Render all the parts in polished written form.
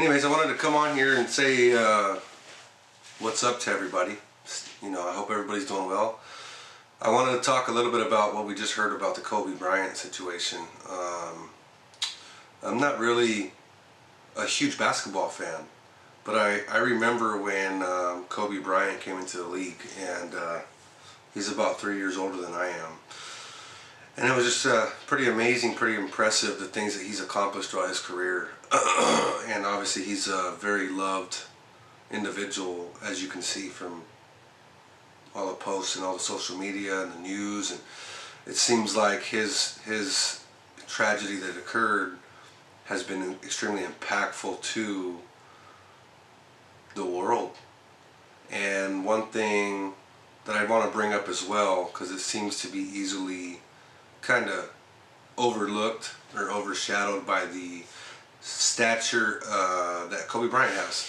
Anyways, I wanted to come on here and say what's up to everybody. I hope everybody's doing well. I wanted to talk a little bit about what we just heard about the Kobe Bryant situation. I'm not really a huge basketball fan, but I remember when Kobe Bryant came into the league, and he's about 3 years older than I am. And it was just pretty amazing, pretty impressive, the things that he's accomplished throughout his career. And obviously he's a very loved individual, as you can see from all the posts and all the social media and the news. And it seems like his tragedy that occurred has been extremely impactful to the world. And one thing that I want to bring up as well, because it seems to be easily kind of overlooked or overshadowed by the stature that Kobe Bryant has,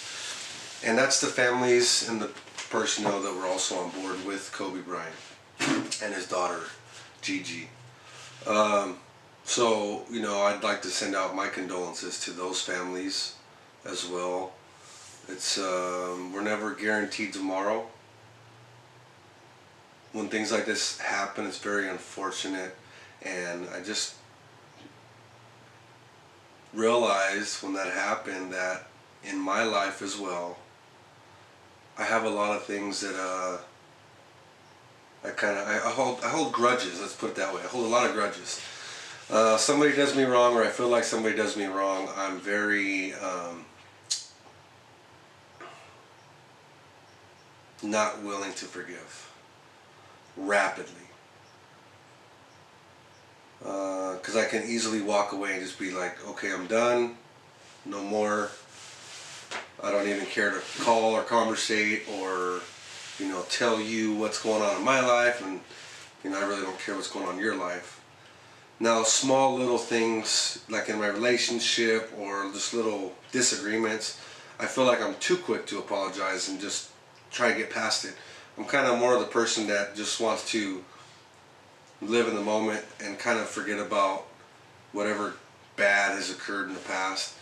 and that's the families and the personnel that were also on board with Kobe Bryant and his daughter Gigi. So I'd like to send out my condolences to those families as well. It's we're never guaranteed tomorrow. When things like this happen, it's very unfortunate. And I just realized when that happened that in my life as well, I have a lot of things that I hold grudges. Let's put it that way. I hold a lot of grudges. Somebody does me wrong, or I feel like somebody does me wrong, I'm very not willing to forgive rapidly. Because I can easily walk away and just be like, okay, I'm done, no more. I don't even care to call or conversate or tell you what's going on in my life, and I really don't care what's going on in your life. Now, small little things like in my relationship or just little disagreements, I feel like I'm too quick to apologize and just try to get past it. I'm kind of more of the person that just wants to live in the moment and kind of forget about whatever bad has occurred in the past.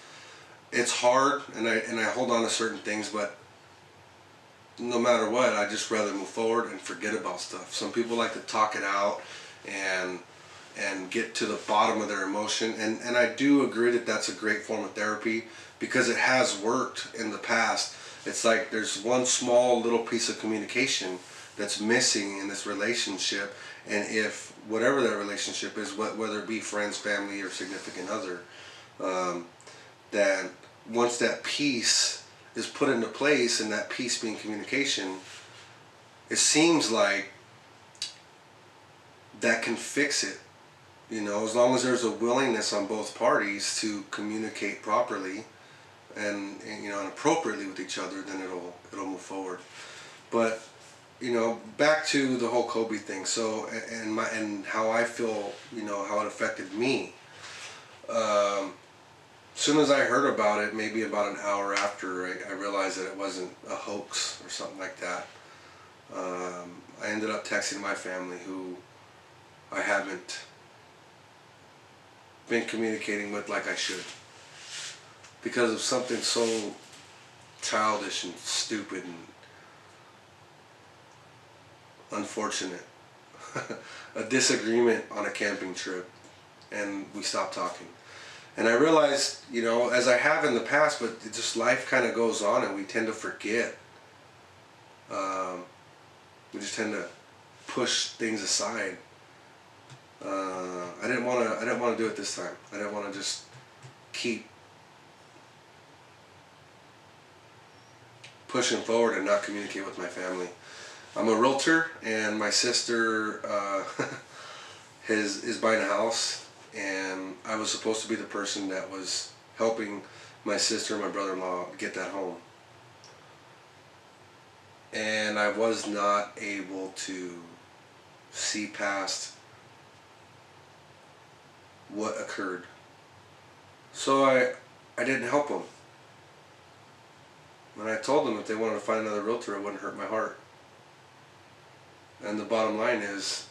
It's hard, and I hold on to certain things, but no matter what, I just rather move forward and forget about stuff. Some people like to talk it out and get to the bottom of their emotion, and I do agree that that's a great form of therapy because it has worked in the past. It's like there's one small little piece of communication that's missing in this relationship, and if whatever that relationship is, whether it be friends, family, or significant other, then once that piece is put into place, and that piece being communication, it seems like that can fix it. As long as there's a willingness on both parties to communicate properly and appropriately with each other, then it'll move forward. But back to the whole Kobe thing. So, and how I feel, how it affected me. As soon as I heard about it, maybe about an hour after, I realized that it wasn't a hoax or something like that. I ended up texting my family, who I haven't been communicating with like I should, because of something so childish and stupid and unfortunate. A disagreement on a camping trip, and we stopped talking. And I realized, as I have in the past, but it just life kind of goes on, and we tend to forget. We just tend to push things aside. I didn't want to do it this time. I didn't want to just keep pushing forward and not communicate with my family. I'm a realtor, and my sister is buying a house, and I was supposed to be the person that was helping my sister and my brother-in-law get that home. And I was not able to see past what occurred. So I didn't help them. And I told them if they wanted to find another realtor, it wouldn't hurt my heart. And the bottom line is,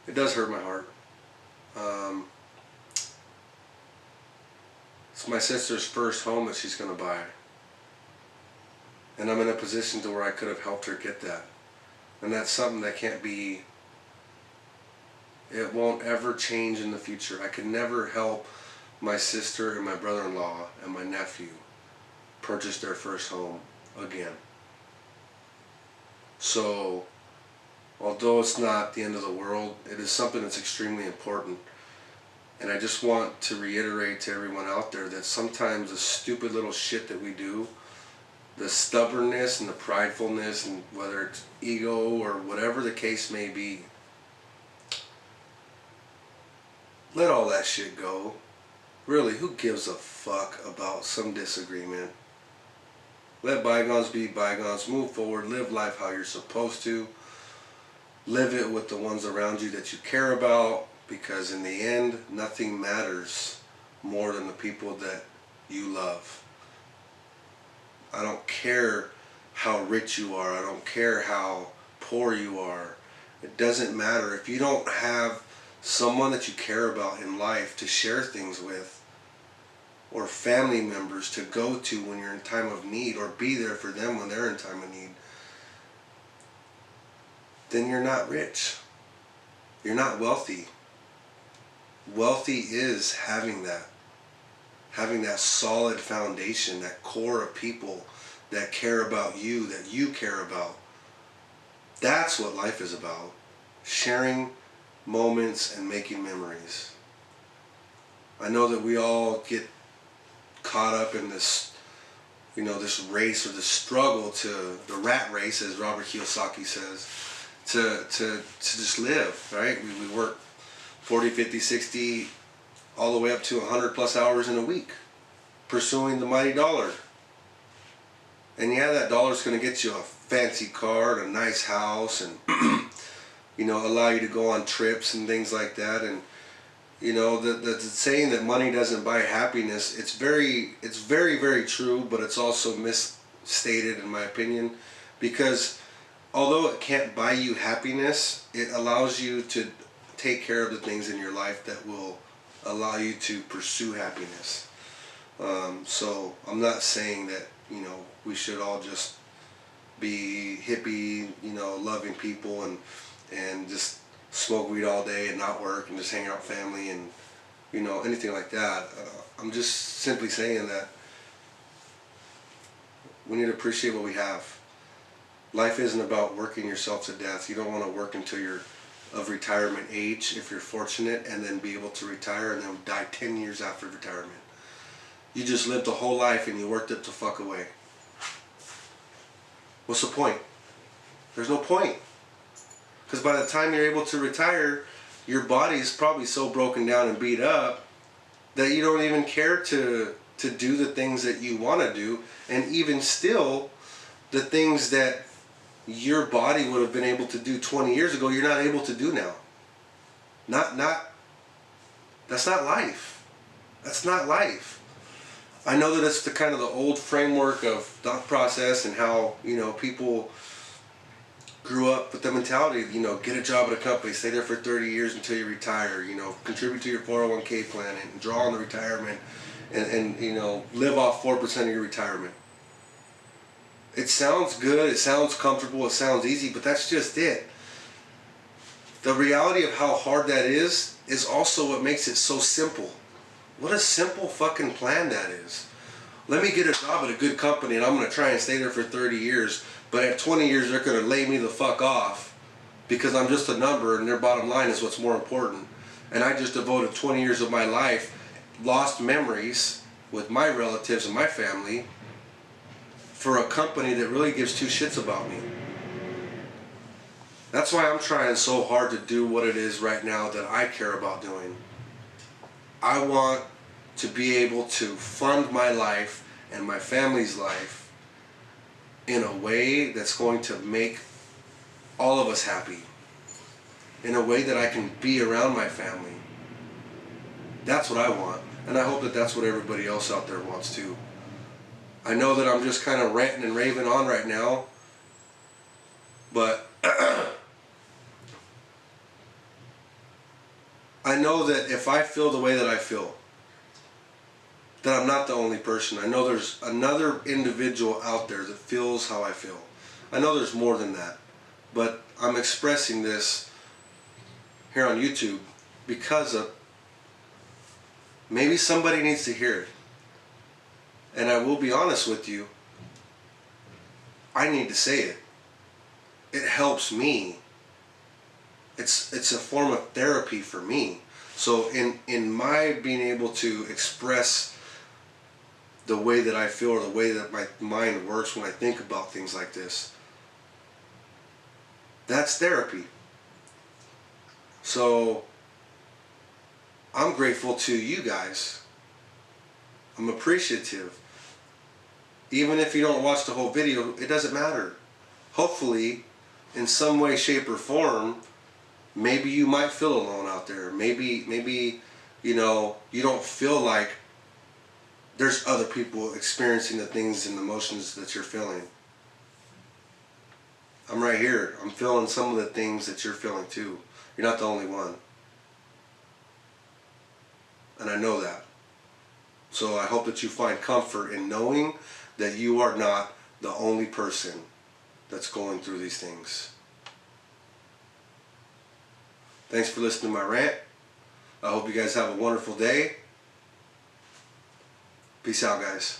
it does hurt my heart. It's It's my sister's first home that she's going to buy. And I'm in a position to where I could have helped her get that. And that's something that can't be, it won't ever change in the future. I could never help my sister and my brother-in-law and my nephew purchase their first home again. So, although it's not the end of the world, it is something that's extremely important. And I just want to reiterate to everyone out there that sometimes the stupid little shit that we do, the stubbornness and the pridefulness, and whether it's ego or whatever the case may be, let all that shit go. Really, who gives a fuck about some disagreement? Let bygones be bygones. Move forward. Live life how you're supposed to. Live it with the ones around you that you care about, because in the end, nothing matters more than the people that you love. I don't care how rich you are. I don't care how poor you are. It doesn't matter. If you don't have someone that you care about in life to share things with, or family members to go to when you're in time of need, or be there for them when they're in time of need, then you're not rich. You're not wealthy. Wealthy is having that solid foundation, that core of people that care about you, that you care about. That's what life is about. Sharing moments and making memories. I know that we all get caught up in this, this race, or this struggle, to the rat race, as Robert Kiyosaki says, to just live, right? We work 40, 50, 60, all the way up to 100 plus hours in a week, pursuing the mighty dollar. And yeah, that dollar's going to get you a fancy car and a nice house, and allow you to go on trips and things like that. And the saying that money doesn't buy happiness, it's very, very true, but it's also misstated in my opinion, because although it can't buy you happiness, it allows you to take care of the things in your life that will allow you to pursue happiness. So I'm not saying that, we should all just be hippie, loving people, and just smoke weed all day and not work and just hang out with family and, anything like that. I'm just simply saying that we need to appreciate what we have. Life isn't about working yourself to death. You don't want to work until you're of retirement age, if you're fortunate, and then be able to retire and then die 10 years after retirement. You just lived a whole life and you worked it the fuck away. What's the point? There's no point. Because by the time you're able to retire, your body's probably so broken down and beat up that you don't even care to do the things that you want to do. And even still, the things that your body would have been able to do 20 years ago, you're not able to do now. That's not life. That's not life. I know that it's the kind of the old framework of thought process, and how, people grew up with the mentality, get a job at a company, stay there for 30 years until you retire, contribute to your 401k plan and draw on the retirement, and live off 4% of your retirement. It sounds good, it sounds comfortable, it sounds easy, but that's just it. The reality of how hard that is also what makes it so simple. What a simple fucking plan that is. Let me get a job at a good company and I'm going to try and stay there for 30 years, but at 20 years they're going to lay me the fuck off because I'm just a number and their bottom line is what's more important. And I just devoted 20 years of my life, lost memories with my relatives and my family, for a company that really gives two shits about me. That's why I'm trying so hard to do what it is right now that I care about doing. I want to be able to fund my life and my family's life in a way that's going to make all of us happy. In a way that I can be around my family. That's what I want. And I hope that that's what everybody else out there wants too. I know that I'm just kind of ranting and raving on right now, but I know that if I feel the way that I feel, that I'm not the only person. I know there's another individual out there that feels how I feel. I know there's more than that, but I'm expressing this here on YouTube because of maybe somebody needs to hear it. And I will be honest with you, I need to say it. It helps me. It's a form of therapy for me. So in my being able to express the way that I feel or the way that my mind works when I think about things like this, that's therapy. So I'm grateful to you guys. I'm appreciative. Even if you don't watch the whole video, it doesn't matter. Hopefully, in some way, shape, or form, maybe you might feel alone out there. Maybe you know, you don't feel like there's other people experiencing the things and emotions that you're feeling. I'm right here. I'm feeling some of the things that you're feeling too. You're not the only one. And I know that. So I hope that you find comfort in knowing that you are not the only person that's going through these things. Thanks for listening to my rant. I hope you guys have a wonderful day. Peace out, guys.